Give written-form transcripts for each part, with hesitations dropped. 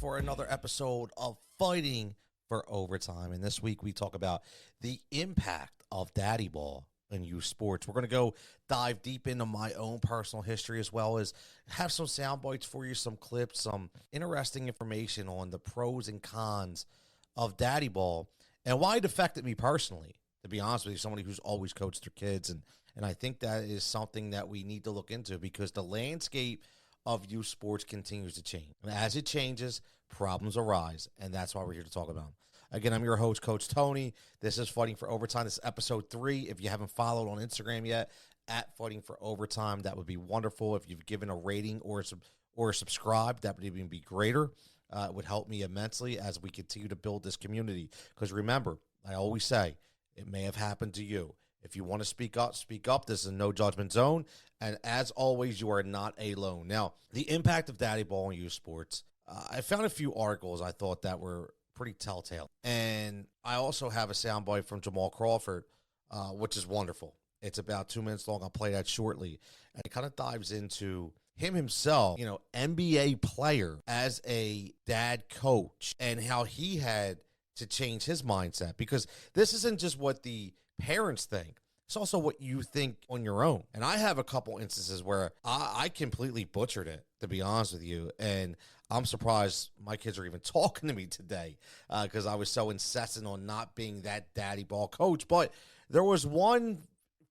for another episode of Fighting for Overtime. And this week we talk about the impact of daddy ball in youth sports. We're going to go dive deep into my own personal history, as well as have some sound bites for you, some clips, some interesting information on the pros and cons of daddy ball and why it affected me personally. To be honest with you, somebody who's always coached their kids. And I think that is something that we need to look into, because the landscape of youth sports continues to change. And as it changes, problems arise, and that's why we're here to talk about them. Again, I'm your host, Coach Tony. This is Fighting for Overtime. This is episode 3. If you haven't followed on Instagram yet, at Fighting for Overtime, that would be wonderful. If you've given a rating or subscribe, that would even be greater. It would help me immensely as we continue to build this community. Because remember, I always say, it may have happened to you. If you want to speak up, speak up. This is a no judgment zone. And as always, you are not alone. Now, the impact of daddy ball in youth sports, I found a few articles I thought that were pretty telltale. And I also have a soundbite from Jamaal Crawford, which is wonderful. It's about 2 minutes long. I'll play that shortly. And it kind of dives into him himself, NBA player as a dad coach, and how he had to change his mindset. Because this isn't just what the parents think. It's also what you think on your own. And I have a couple instances where I completely butchered it, to be honest with you. And I'm surprised my kids are even talking to me today, because I was so incessant on not being that daddy ball coach. But there was one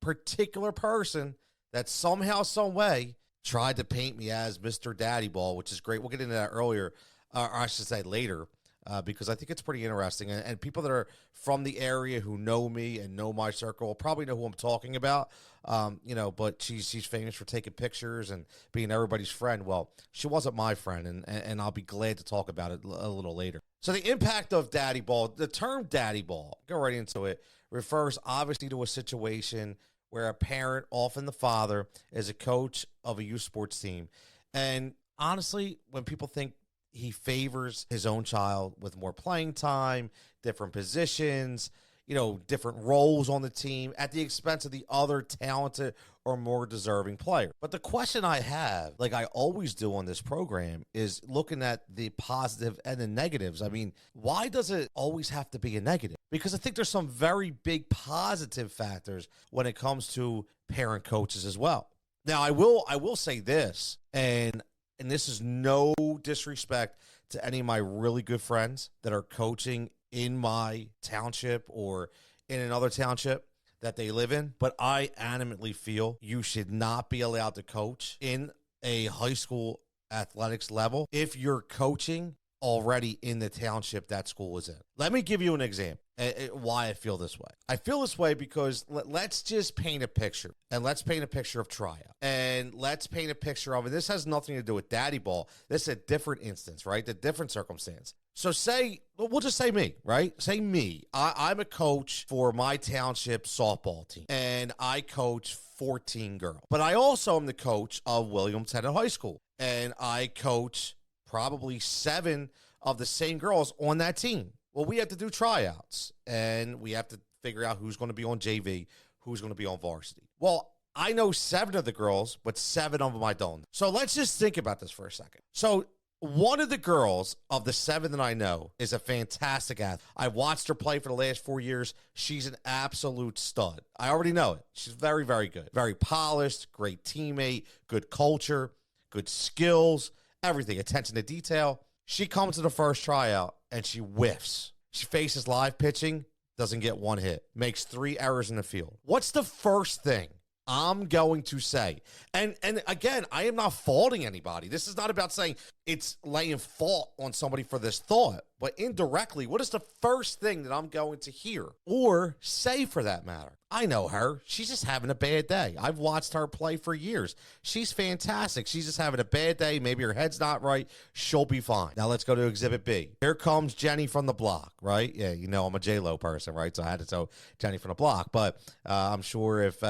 particular person that somehow, some way, tried to paint me as Mr. Daddy Ball, which is great. We'll get into that earlier, or I should say later. Because I think it's pretty interesting. And people that are from the area who know me and know my circle probably know who I'm talking about. But she's famous for taking pictures and being everybody's friend. Well, she wasn't my friend, and I'll be glad to talk about it a little later. So the impact of daddy ball, the term daddy ball, go right into it, refers obviously to a situation where a parent, often the father, is a coach of a youth sports team. And honestly, when people think he favors his own child with more playing time, different positions, different roles on the team at the expense of the other talented or more deserving player. But the question I have, like I always do on this program, is looking at the positive and the negatives. I mean, why does it always have to be a negative? Because I think there's some very big positive factors when it comes to parent coaches as well. Now, I will say this, and this is no disrespect to any of my really good friends that are coaching in my township or in another township that they live in, but I animately feel you should not be allowed to coach in a high school athletics level if you're coaching already in the township that school is in. Let me give you an example why I feel this way. I feel this way because let's just paint a picture, and let's paint a picture of tryout, and let's paint a picture of, and this has nothing to do with daddy ball. This is a different instance, right? The different circumstance. So we'll just say me, right? Say me. I'm a coach for my township softball team, and I coach 14 girls. But I also am the coach of William Tennant High School, and I coach probably 7 of the same girls on that team. Well, we have to do tryouts, and we have to figure out who's going to be on JV, who's going to be on varsity. Well, I know 7 of the girls, but 7 of them I don't. So let's just think about this for a second. So one of the girls of the 7 that I know is a fantastic athlete. I've watched her play for the last 4 years. She's an absolute stud. I already know it. She's very, very good. Very polished, great teammate, good culture, good skills, everything, attention to detail. She comes to the first tryout, and she whiffs. She faces live pitching, doesn't get 1 hit, makes 3 errors in the field. What's the first thing I'm going to say? And again, I am not faulting anybody. This is not about saying it's laying fault on somebody for this thought, but indirectly, what is the first thing that I'm going to hear or say for that matter? I know her. She's just having a bad day. I've watched her play for years. She's fantastic. She's just having a bad day. Maybe her head's not right. She'll be fine. Now let's go to Exhibit B. Here comes Jenny from the block, right? Yeah, I'm a J-Lo person, right? So I had to tell Jenny from the block. But I'm sure if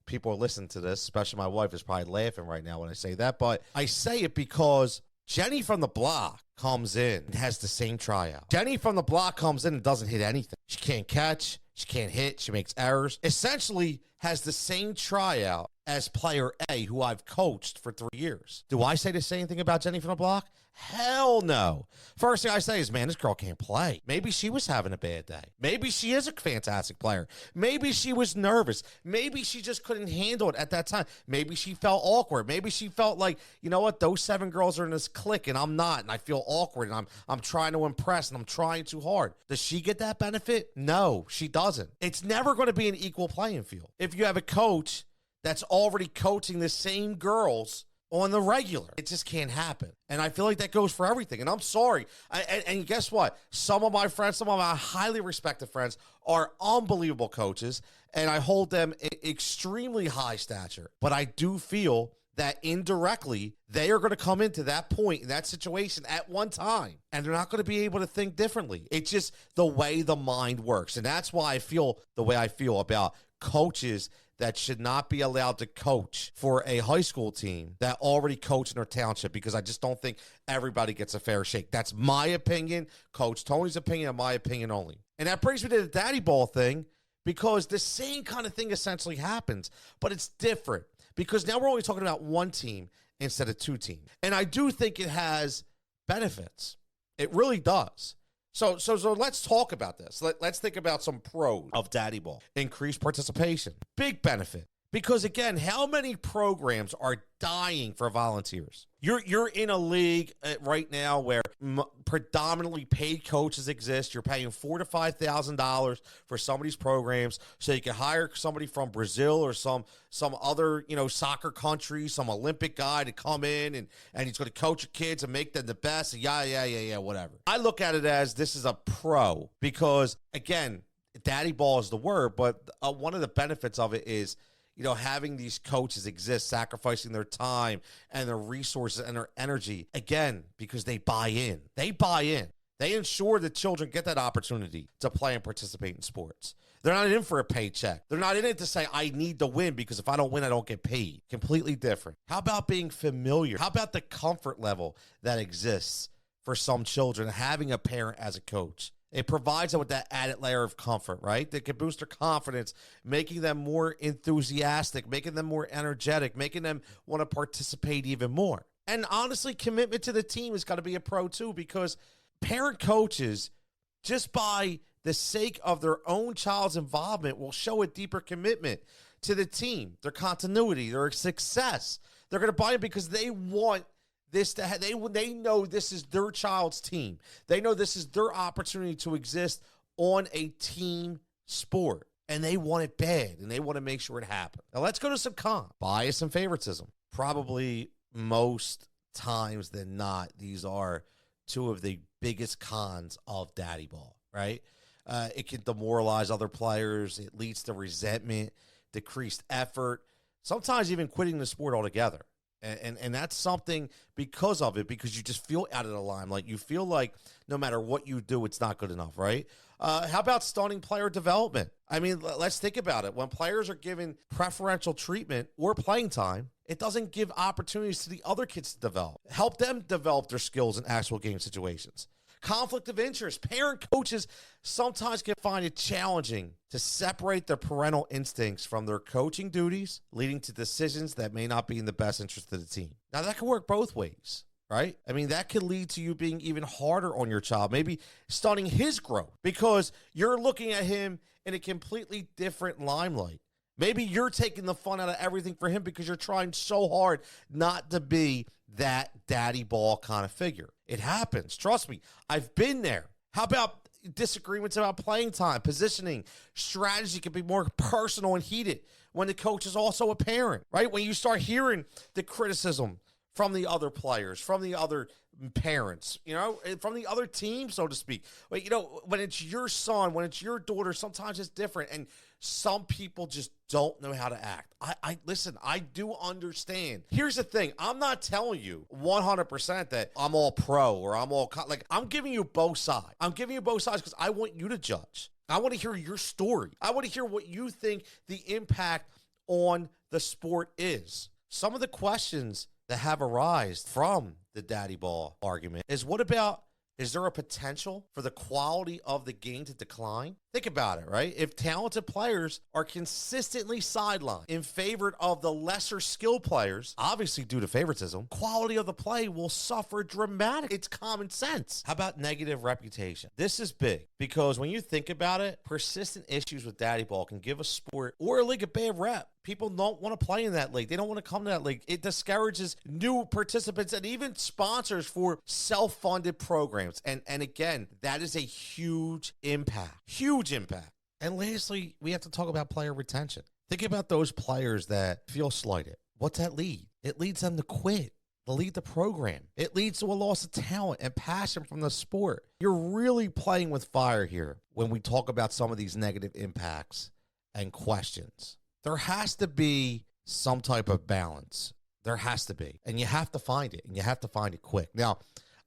people are listening to this, especially my wife, is probably laughing right now when I say that. But I say it because Jenny from the block comes in and has the same tryout. Jenny from the block comes in and doesn't hit anything. She can't catch. She can't hit. She makes errors. Essentially has the same tryout as player A, who I've coached for 3 years. Do I say the same thing about Jenny from the block? Hell no. First thing I say is, man, this girl can't play. Maybe she was having a bad day. Maybe she is a fantastic player. Maybe she was nervous. Maybe she just couldn't handle it at that time. Maybe she felt awkward. Maybe she felt like, you know what, those 7 girls are in this clique and I'm not, and I feel awkward, and I'm trying to impress, and I'm trying too hard. Does she get that benefit? No, she doesn't. It's never going to be an equal playing field. If you have a coach that's already coaching the same girls on the regular, it just can't happen. And I feel like that goes for everything. And I'm sorry. And guess what? Some of my friends, some of my highly respected friends are unbelievable coaches, and I hold them extremely high stature. But I do feel that indirectly, they are going to come into that point in that situation at one time, and they're not going to be able to think differently. It's just the way the mind works. And that's why I feel the way I feel about coaches that should not be allowed to coach for a high school team that already coached in their township, because I just don't think everybody gets a fair shake. That's my opinion, Coach Tony's opinion, and my opinion only. And that brings me to the daddy ball thing, because the same kind of thing essentially happens, but it's different, because now we're only talking about one team instead of 2 teams. And I do think it has benefits. It really does. So let's talk about this. Let's think about some pros of daddy ball. Increased participation. Big benefit. Because, again, how many programs are dying for volunteers? You're in a league right now where predominantly paid coaches exist. You're paying $4,000 to $5,000 for some of these programs, so you can hire somebody from Brazil or some other soccer country, some Olympic guy to come in and he's going to coach your kids and make them the best. Yeah, whatever. I look at it as this is a pro because, again, daddy ball is the word, but one of the benefits of it is, having these coaches exist, sacrificing their time and their resources and their energy, again, because they buy in. They buy in. They ensure that children get that opportunity to play and participate in sports. They're not in for a paycheck. They're not in it to say, I need to win because if I don't win, I don't get paid. Completely different. How about being familiar? How about the comfort level that exists for some children having a parent as a coach? It provides them with that added layer of comfort, right? That can boost their confidence, making them more enthusiastic, making them more energetic, making them want to participate even more. And honestly, commitment to the team has got to be a pro too, because parent coaches, just by the sake of their own child's involvement, will show a deeper commitment to the team, their continuity, their success. They're going to buy it because they want this to they know this is their child's team. They know this is their opportunity to exist on a team sport, and they want it bad, and they want to make sure it happens. Now let's go to some bias and favoritism. Probably most times than not, these are 2 of the biggest cons of daddy ball, right? It can demoralize other players. It leads to resentment, decreased effort, sometimes even quitting the sport altogether. And that's something because of it, because you just feel out of the limelight. You feel like no matter what you do, it's not good enough, right? How about stunning player development? I mean, let's think about it. When players are given preferential treatment or playing time, it doesn't give opportunities to the other kids to develop. Help them develop their skills in actual game situations. Conflict of interest. Parent coaches sometimes can find it challenging to separate their parental instincts from their coaching duties, leading to decisions that may not be in the best interest of the team. Now, that can work both ways, right? I mean, that could lead to you being even harder on your child, maybe stunning his growth because you're looking at him in a completely different limelight. Maybe you're taking the fun out of everything for him because you're trying so hard not to be that daddy ball kind of figure. It happens. Trust me. I've been there. How about disagreements about playing time, positioning, strategy can be more personal and heated when the coach is also a parent, right? When you start hearing the criticism from the other players, from the other parents, from the other team, so to speak. But, when it's your son, when it's your daughter, sometimes it's different. And some people just don't know how to act. Listen, I do understand. Here's the thing. I'm not telling you 100% that I'm all pro or I'm giving you both sides. I'm giving you both sides because I want you to judge. I want to hear your story. I want to hear what you think the impact on the sport is. Some of the questions that have arisen from the daddy ball argument is, what about is there a potential for the quality of the game to decline? Think about it, right? If talented players are consistently sidelined in favor of the lesser skilled players, obviously due to favoritism, quality of the play will suffer dramatically. It's common sense. How about negative reputation? This is big because when you think about it, persistent issues with daddy ball can give a sport or a league a bad rep. People don't want to play in that league. They don't want to come to that league. It discourages new participants and even sponsors for self-funded programs. And again, that is a huge impact. Huge impact. And lastly, we have to talk about player retention. Think about those players that feel slighted. What's that lead? It leads them to quit. To leave the program. It leads to a loss of talent and passion from the sport. You're really playing with fire here when we talk about some of these negative impacts and questions. There has to be some type of balance. There has to be. And you have to find it. And you have to find it quick. Now,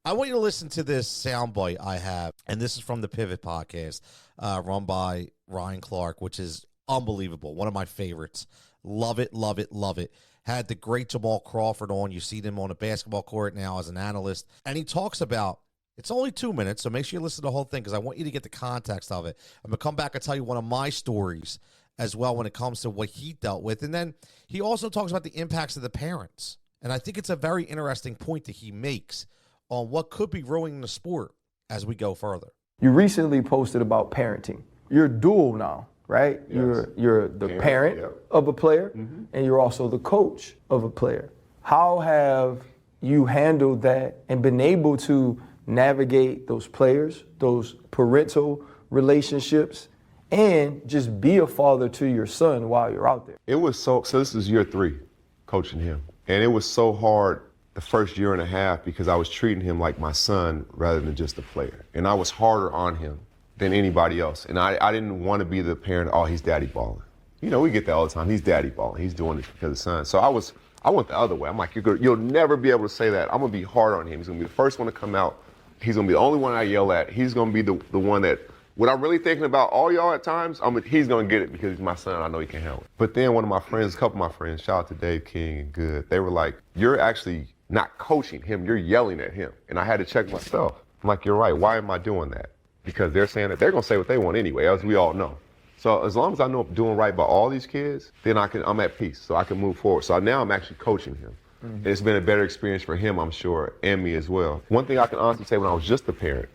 I want you to listen to this soundbite I have. And this is from the Pivot podcast run by Ryan Clark, which is unbelievable. One of my favorites. Love it, love it, love it. Had the great Jamaal Crawford on. You see him on a basketball court now as an analyst. And he talks about, it's only 2 minutes, so make sure you listen to the whole thing because I want you to get the context of it. I'm going to come back and tell you one of my stories as well when it comes to what he dealt with. And then he also talks about the impacts of the parents. And I think it's a very interesting point that he makes on what could be ruining the sport as we go further. You recently posted about parenting. You're dual now, right? Yes. You're the parent of a player, and you're also the coach of a player. How have you handled that and been able to navigate those players, those parental relationships, and just be a father to your son while you're out there? It was so this is year 3 coaching him. And it was so hard the first year and a half because I was treating him like my son rather than just a player. And I was harder on him than anybody else. And I didn't want to be the parent, oh, he's daddy balling. You know, we get that all the time. He's daddy balling. He's doing it because of son. So I went the other way. I'm like, you'll never be able to say that. I'm going to be hard on him. He's going to be the first one to come out. He's going to be the only one I yell at. He's going to be the one that, what I'm really thinking about all y'all at times, he's going to get it because he's my son. I know he can handle it. But then one of my friends, a couple of my friends, shout out to Dave King and Good, they were like, you're actually not coaching him. You're yelling at him. And I had to check myself. I'm like, you're right. Why am I doing that? Because they're saying that they're going to say what they want anyway, as we all know. So as long as I know I'm doing right by all these kids, then I'm at peace, so I can move forward. So now I'm actually coaching him. Mm-hmm. It's been a better experience for him, I'm sure, and me as well. One thing I can honestly say when I was just a parent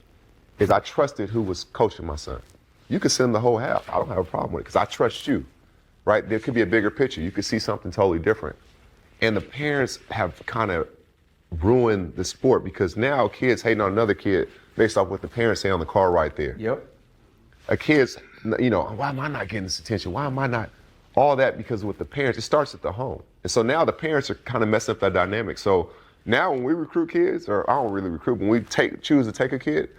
is I trusted who was coaching my son. You could send the whole half. I don't have a problem with it because I trust you, right? There could be a bigger picture. You could see something totally different. And the parents have kind of ruined the sport because now kids hating on another kid based off what the parents say on the car right there. Yep. A kid's, you know, why am I not getting this attention? Why am I not? All that because with the parents, it starts at the home. And so now the parents are kind of messing up that dynamic. So now when we recruit kids, or I don't really recruit, when we choose to take a kid,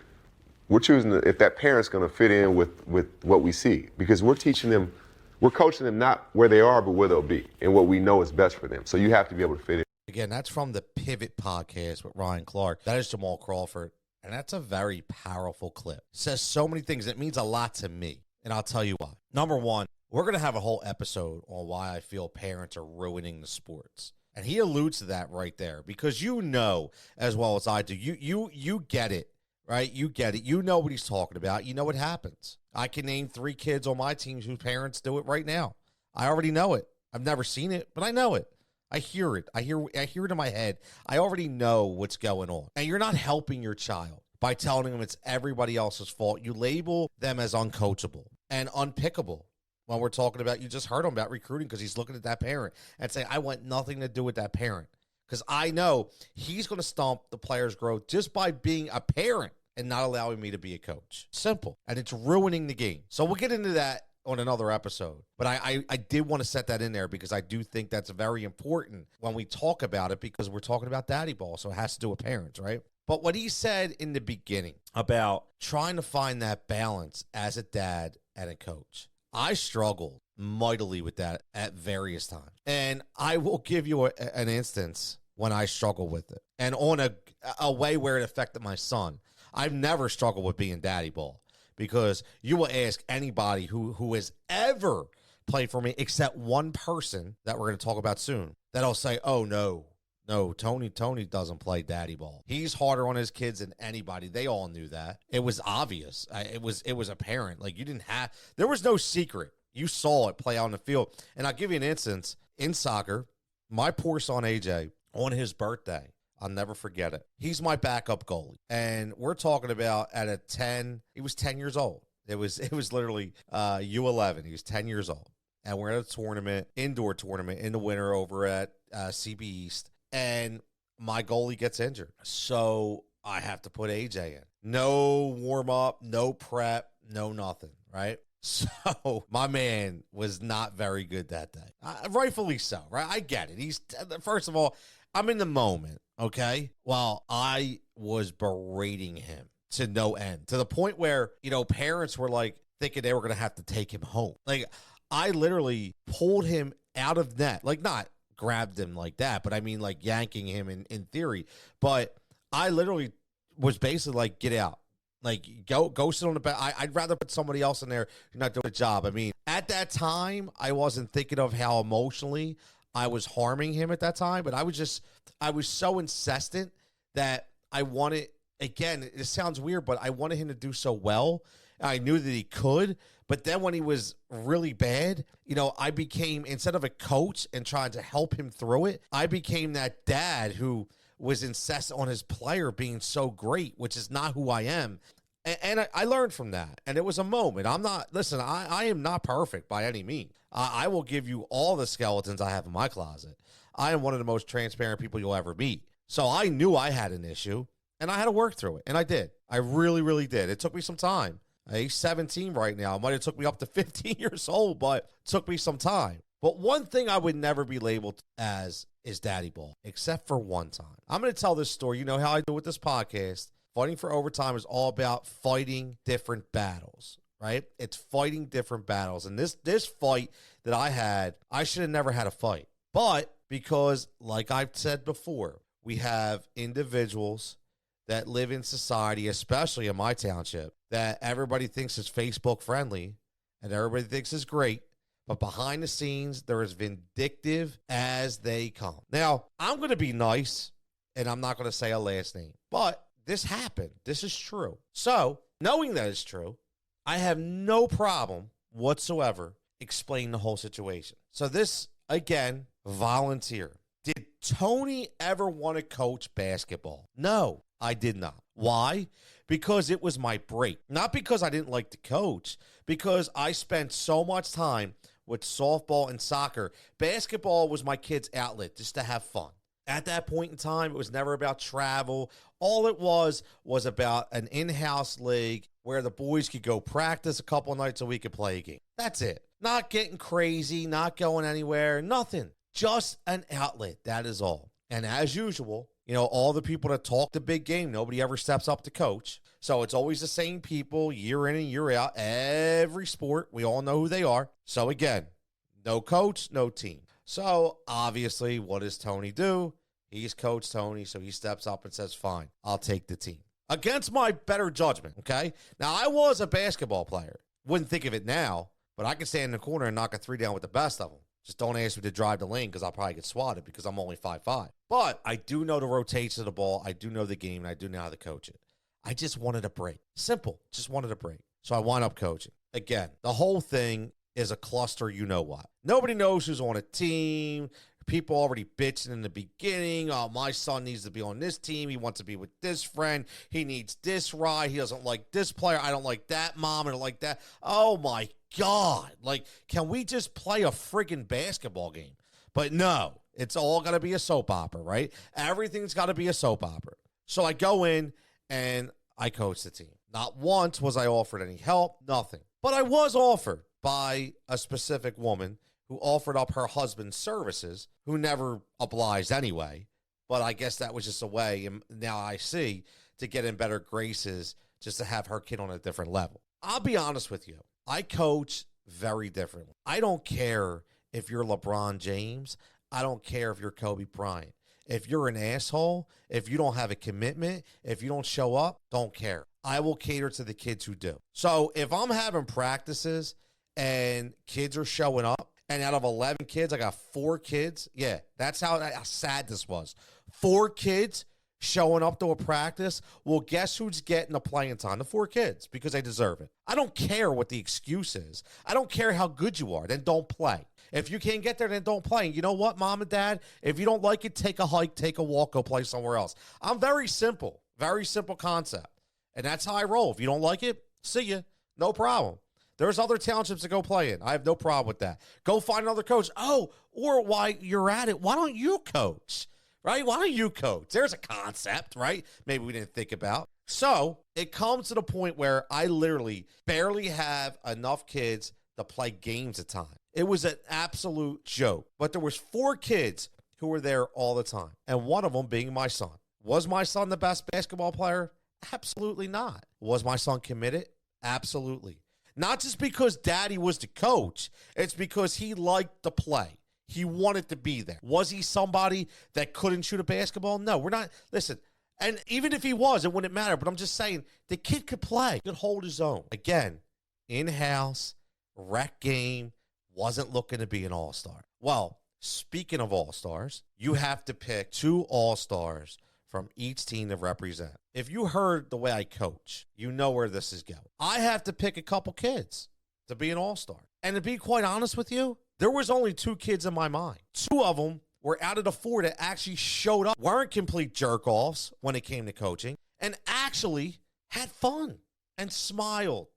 we're choosing if that parent's going to fit in with what we see. Because we're teaching them, we're coaching them not where they are, but where they'll be and what we know is best for them. So you have to be able to fit in. Again, that's from the Pivot podcast with Ryan Clark. That is Jamaal Crawford. And that's a very powerful clip. It says so many things. It means a lot to me. And I'll tell you why. Number one, we're going to have a whole episode on why I feel parents are ruining the sports. And he alludes to that right there because you know as well as I do. You get it, right? You get it. You know what he's talking about. You know what happens. I can name 3 kids on my team whose parents do it right now. I already know it. I've never seen it, but I know it. I hear it. I hear it in my head. I already know what's going on. And you're not helping your child by telling them it's everybody else's fault. You label them as uncoachable and unpickable when we're talking about, you just heard him about recruiting because he's looking at that parent and saying, I want nothing to do with that parent. Because I know he's going to stomp the player's growth just by being a parent and not allowing me to be a coach. Simple. And it's ruining the game. So we'll get into that on another episode. But I did want to set that in there because I do think that's very important when we talk about it because we're talking about daddy ball. So it has to do with parents, right? But what he said in the beginning about trying to find that balance as a dad and a coach, I struggled mightily with that at various times. And I will give you an instance when I struggled with it. And on a way where it affected my son. I've never struggled with being daddy ball. Because you will ask anybody who has ever played for me, except one person that we're going to talk about soon, that'll say, oh, no, No, Tony doesn't play daddy ball. He's harder on his kids than anybody. They all knew that. It was obvious. It was apparent. Like, there was no secret. You saw it play out on the field. And I'll give you an instance. In soccer, my poor son AJ, on his birthday, I'll never forget it. He's my backup goalie. And we're talking about he was 10 years old. It was literally U11. He was 10 years old. And we're at a tournament, indoor tournament in the winter over at CB East. And my goalie gets injured. So I have to put AJ in. No warm up, no prep, no nothing, right? So my man was not very good that day. Rightfully so, right? I get it. First of all, I'm in the moment, okay? Well, I was berating him to no end, to the point where, parents were like thinking they were going to have to take him home. Like, I literally pulled him out of net, like not grabbed him like that, but I mean like yanking him in theory. But I literally was basically like, get out. Like, go sit on the back. I'd rather put somebody else in there. You're not doing a job. I mean, at that time, I wasn't thinking of how emotionally I was harming him at that time, but I was so insistent that I wanted, again, it sounds weird, but I wanted him to do so well. I knew that he could, but then when he was really bad, I became, instead of a coach and trying to help him through it, I became that dad who was incensed on his player being so great, which is not who I am. And I learned from that. And it was a moment. I am not perfect by any means. I will give you all the skeletons I have in my closet. I am one of the most transparent people you'll ever meet. So I knew I had an issue, and I had to work through it. And I did. I really, really did. It took me some time. He's 17 right now. It might have took me up to 15 years old, but it took me some time. But one thing I would never be labeled as is daddy ball, except for one time. I'm going to tell this story. You know how I do with this podcast. Fighting for Overtime is all about fighting different battles, right? It's fighting different battles. And this fight that I had, I should have never had a fight. But because, like I've said before, we have individuals that live in society, especially in my township, that everybody thinks is Facebook friendly and everybody thinks is great. But behind the scenes, they're as vindictive as they come. Now, I'm going to be nice, and I'm not going to say a last name. But this happened. This is true. So, knowing that it's true, I have no problem whatsoever explaining the whole situation. So this, again, volunteer. Did Tony ever want to coach basketball? No, I did not. Why? Because it was my break. Not because I didn't like to coach, because I spent so much time with softball and soccer. Basketball was my kids' outlet just to have fun. At that point in time, it was never about travel. All it was about an in-house league where the boys could go practice a couple nights a week and play a game. That's it. Not getting crazy, not going anywhere, nothing. Just an outlet. That is all. And as usual, all the people that talk the big game, nobody ever steps up to coach. So it's always the same people year in and year out. Every sport, we all know who they are. So again, no coach, no team. So obviously, what does Tony do? He's Coach Tony, so he steps up and says, fine, I'll take the team. Against my better judgment, okay? Now, I was a basketball player. Wouldn't think of it now, but I could stand in the corner and knock a three down with the best of them. Just don't ask me to drive the lane because I'll probably get swatted because I'm only 5'5". But I do know the rotation of the ball. I do know the game, and I do know how to coach it. I just wanted a break. Simple. Just wanted a break. So I wound up coaching. Again, the whole thing is a cluster, you know what. Nobody knows who's on a team. People already bitching in the beginning. Oh, my son needs to be on this team. He wants to be with this friend. He needs this ride. He doesn't like this player. I don't like that mom. I don't like that. Oh, my God. Like, can we just play a friggin' basketball game? But no, it's all got to be a soap opera, right? Everything's got to be a soap opera. So I go in and I coach the team. Not once was I offered any help, nothing. But I was offered by a specific woman who offered up her husband's services, who never obliged anyway. But I guess that was just a way, and now I see, to get in better graces just to have her kid on a different level. I'll be honest with you. I coach very differently. I don't care if you're LeBron James. I don't care if you're Kobe Bryant. If you're an asshole, if you don't have a commitment, if you don't show up, don't care. I will cater to the kids who do. So if I'm having practices and kids are showing up, and out of 11 kids, I got 4 kids. Yeah, that's how sad this was. 4 kids showing up to a practice, well, guess who's getting the playing time? The 4 kids, because they deserve it. I don't care what the excuse is. I don't care how good you are. Then don't play. If you can't get there, then don't play. And you know what, Mom and Dad? If you don't like it, take a hike, take a walk, go play somewhere else. I'm very simple concept. And that's how I roll. If you don't like it, see ya. No problem. There's other townships to go play in. I have no problem with that. Go find another coach. Oh, or while you're at it, why don't you coach? Right? Why don't you coach? There's a concept, right? Maybe we didn't think about. So it comes to the point where I literally barely have enough kids to play games at a time. It was an absolute joke. But there was 4 kids who were there all the time, and one of them being my son. Was my son the best basketball player? Absolutely not. Was my son committed? Absolutely. Not just because Daddy was the coach. It's because he liked to play. He wanted to be there. Was he somebody that couldn't shoot a basketball? No, we're not. Listen, and even if he was, it wouldn't matter. But I'm just saying, the kid could play. Could hold his own. Again, in-house, rec game, wasn't looking to be an all-star. Well, speaking of all-stars, you have to pick 2 all-stars from each team to represent. If you heard the way I coach, you know where this is going. I have to pick a couple kids to be an all-star. And to be quite honest with you, there was only 2 kids in my mind. 2 of them were out of the 4 that actually showed up, weren't complete jerk-offs when it came to coaching, and actually had fun and smiled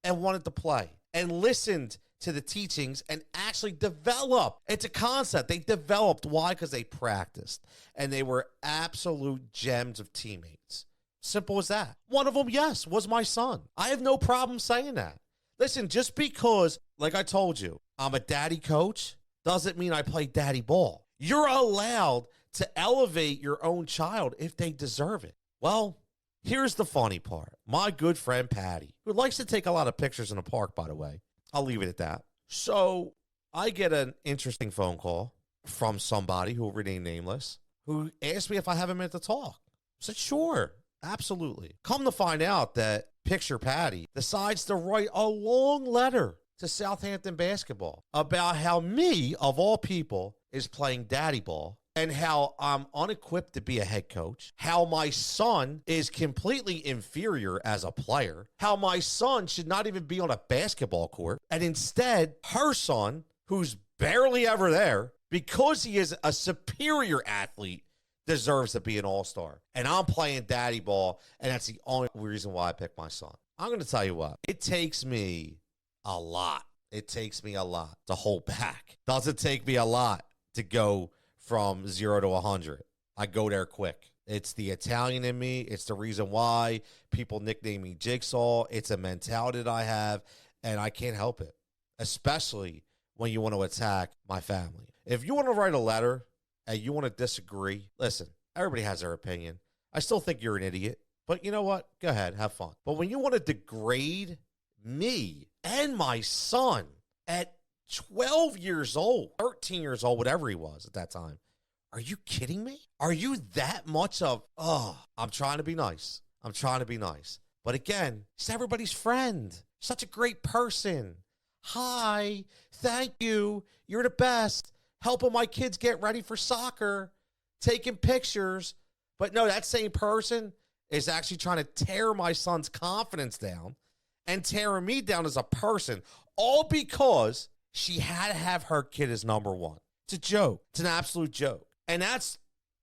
and wanted to play and listened to the teachings and actually developed. It's a concept. They developed. Why? Because they practiced. And they were absolute gems of teammates. Simple as that. One of them, yes, was my son. I have no problem saying that. Listen, just because, like I told you, I'm a daddy coach doesn't mean I play daddy ball. You're allowed to elevate your own child if they deserve it. Well, here's the funny part. My good friend Patty, who likes to take a lot of pictures in the park, by the way, I'll leave it at that. So I get an interesting phone call from somebody who will remain nameless, who asked me if I have a minute to talk. I said, sure, absolutely. Come to find out that Picture Patty decides to write a long letter to Southampton basketball about how me, of all people, is playing daddy ball and how I'm unequipped to be a head coach, how my son is completely inferior as a player, how my son should not even be on a basketball court, and instead, her son, who's barely ever there, because he is a superior athlete, deserves to be an all-star. And I'm playing daddy ball, and that's the only reason why I picked my son. I'm going to tell you what, it takes me a lot. It takes me a lot to hold back. Doesn't take me a lot to go from 0 to 100. I go there quick. It's the Italian in me. It's the reason why people nickname me Jigsaw. It's a mentality that I have, and I can't help it, especially when you want to attack my family. If you want to write a letter and you want to disagree, listen, everybody has their opinion. I still think you're an idiot, but you know what? Go ahead, have fun. But when you want to degrade me and my son at 12 years old, 13 years old, whatever he was at that time. Are you kidding me? Are you that much of, I'm trying to be nice. I'm trying to be nice. But again, he's everybody's friend. Such a great person. Hi, thank you. You're the best. Helping my kids get ready for soccer, taking pictures. But no, that same person is actually trying to tear my son's confidence down and tearing me down as a person, all because she had to have her kid as number 1. It's a joke. It's an absolute joke. And that's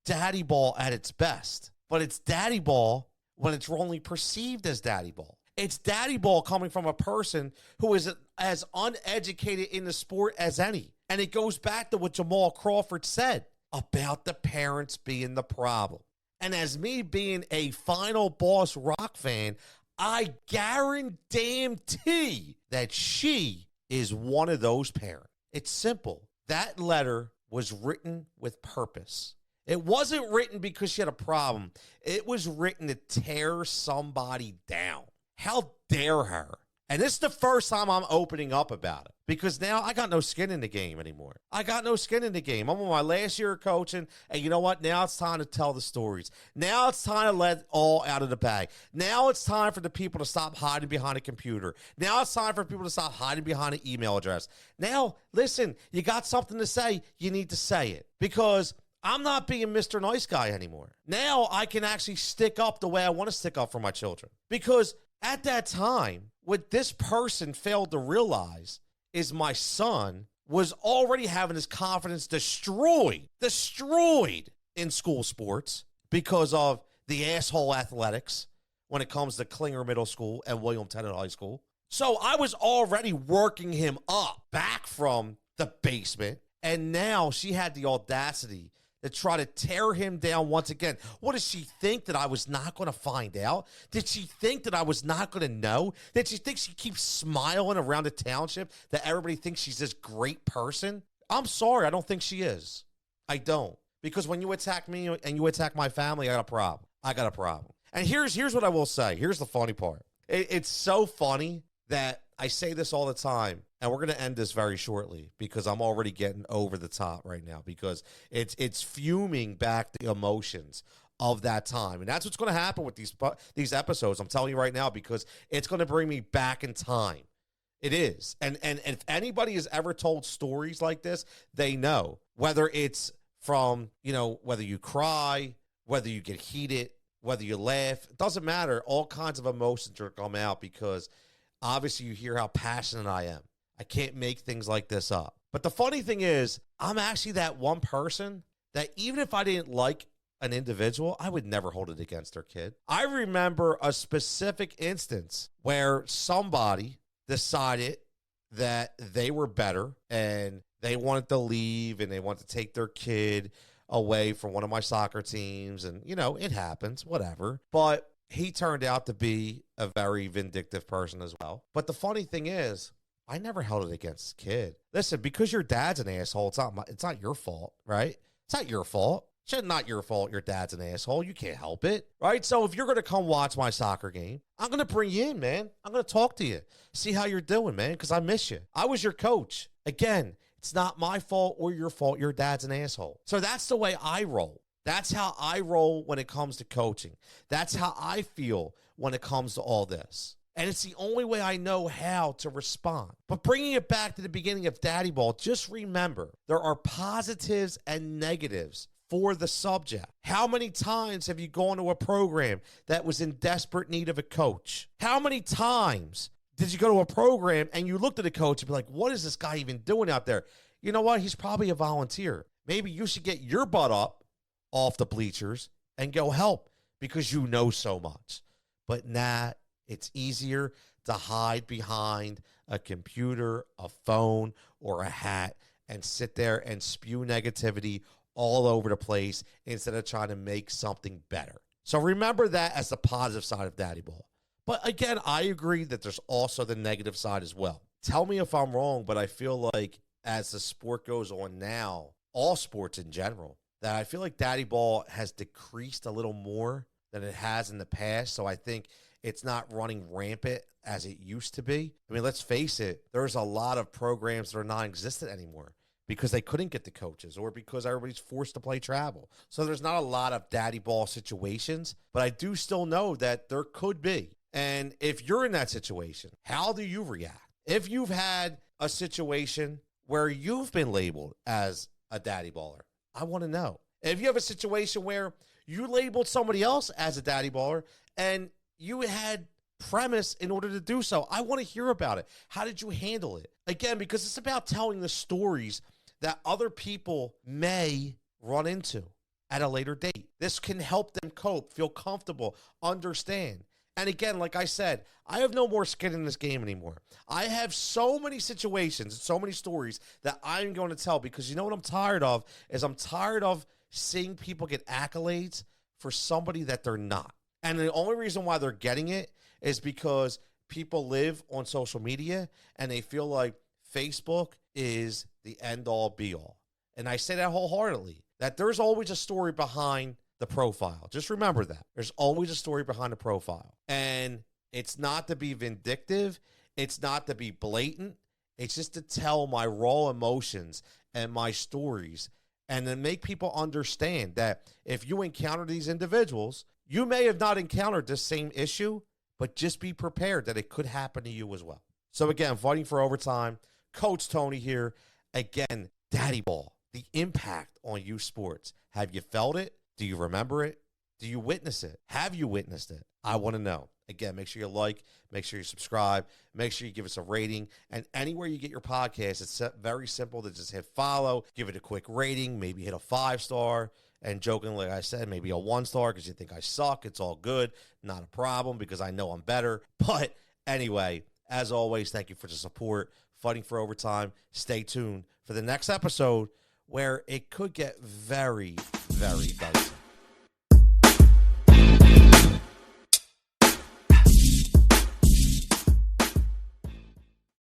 daddy ball at its best. But it's daddy ball when it's wrongly perceived as daddy ball. It's daddy ball coming from a person who is as uneducated in the sport as any. And it goes back to what Jamaal Crawford said about the parents being the problem. And as me being a Final Boss Rock fan, I guarantee that she is one of those parents. It's simple. That letter was written with purpose. It wasn't written because she had a problem. It was written to tear somebody down. How dare her? And this is the first time I'm opening up about it because now I got no skin in the game anymore. I got no skin in the game. I'm on my last year of coaching, and you know what? Now it's time to tell the stories. Now it's time to let it all out of the bag. Now it's time for the people to stop hiding behind a computer. Now it's time for people to stop hiding behind an email address. Now, listen, you got something to say, you need to say it because I'm not being Mr. Nice Guy anymore. Now I can actually stick up the way I want to stick up for my children. Because at that time, what this person failed to realize is my son was already having his confidence destroyed in school sports because of the asshole athletics when it comes to Klinger Middle School and William Tennant High School. So I was already working him up back from the basement, and now she had the audacity to try to tear him down once again. What does she think, that I was not going to find out? Did she think that I was not going to know? Did she think she keeps smiling around the township that everybody thinks she's this great person? I'm sorry, I don't think she is. I don't. Because when you attack me and you attack my family, I got a problem. And here's what I will say. Here's the funny part. It's so funny that I say this all the time, and we're going to end this very shortly because I'm already getting over the top right now because it's fuming back the emotions of that time. And that's what's going to happen with these episodes. I'm telling you right now, because it's going to bring me back in time. It is. And if anybody has ever told stories like this, they know, whether it's from, whether you cry, whether you get heated, whether you laugh, it doesn't matter. All kinds of emotions are come out because obviously you hear how passionate I am. I can't make things like this up. But the funny thing is, I'm actually that one person that even if I didn't like an individual, I would never hold it against their kid. I remember a specific instance where somebody decided that they were better and they wanted to leave and they wanted to take their kid away from one of my soccer teams. And, it happens, whatever. But he turned out to be a very vindictive person as well. But the funny thing is, I never held it against the kid. Listen, because your dad's an asshole, it's not your fault, right? It's not your fault. It's not your fault your dad's an asshole. You can't help it, right? So if you're going to come watch my soccer game, I'm going to bring you in, man. I'm going to talk to you, see how you're doing, man, because I miss you. I was your coach. Again, it's not my fault or your fault. Your dad's an asshole. So that's the way I roll. That's how I roll when it comes to coaching. That's how I feel when it comes to all this. And it's the only way I know how to respond. But bringing it back to the beginning of Daddy Ball, just remember, there are positives and negatives for the subject. How many times have you gone to a program that was in desperate need of a coach? How many times did you go to a program and you looked at a coach and be like, what is this guy even doing out there? You know what? He's probably a volunteer. Maybe you should get your butt up off the bleachers and go help because you know so much. But nah, it's easier to hide behind a computer, a phone, or a hat and sit there and spew negativity all over the place instead of trying to make something better. So remember that as the positive side of Daddy Ball. But again, I agree that there's also the negative side as well. Tell me if I'm wrong, but I feel like as the sport goes on now, all sports in general, that I feel like Daddy Ball has decreased a little more than it has in the past. So I think it's not running rampant as it used to be. I mean, let's face it, there's a lot of programs that are non-existent anymore because they couldn't get the coaches or because everybody's forced to play travel. So there's not a lot of Daddy Ball situations, but I do still know that there could be. And if you're in that situation, how do you react? If you've had a situation where you've been labeled as a daddy baller, I want to know. If you have a situation where you labeled somebody else as a daddy baller and you had premise in order to do so, I want to hear about it. How did you handle it? Again, because it's about telling the stories that other people may run into at a later date. This can help them cope, feel comfortable, understand. And again, like I said, I have no more skin in this game anymore. I have so many situations and so many stories that I'm going to tell because you know what I'm tired of is I'm tired of seeing people get accolades for somebody that they're not. And the only reason why they're getting it is because people live on social media and they feel like Facebook is the end-all be-all. And I say that wholeheartedly, that there's always a story behind the profile. Just remember that. There's always a story behind the profile. And it's not to be vindictive. It's not to be blatant. It's just to tell my raw emotions and my stories and then make people understand that if you encounter these individuals, you may have not encountered the same issue, but just be prepared that it could happen to you as well. So again, fighting for overtime. Coach Tony here. Again, Daddy Ball. the impact on youth sports. Have you felt it? Do you remember it? Do you witness it? Have you witnessed it? I want to know. Again, make sure you like, make sure you subscribe, make sure you give us a rating. And anywhere you get your podcast, it's very simple to just hit follow, give it a quick rating, maybe hit a 5-star. And jokingly, like I said, maybe a 1-star because you think I suck. It's all good. Not a problem because I know I'm better. But anyway, as always, thank you for the support. Fighting for Overtime. Stay tuned for the next episode where it could get very, very dicey.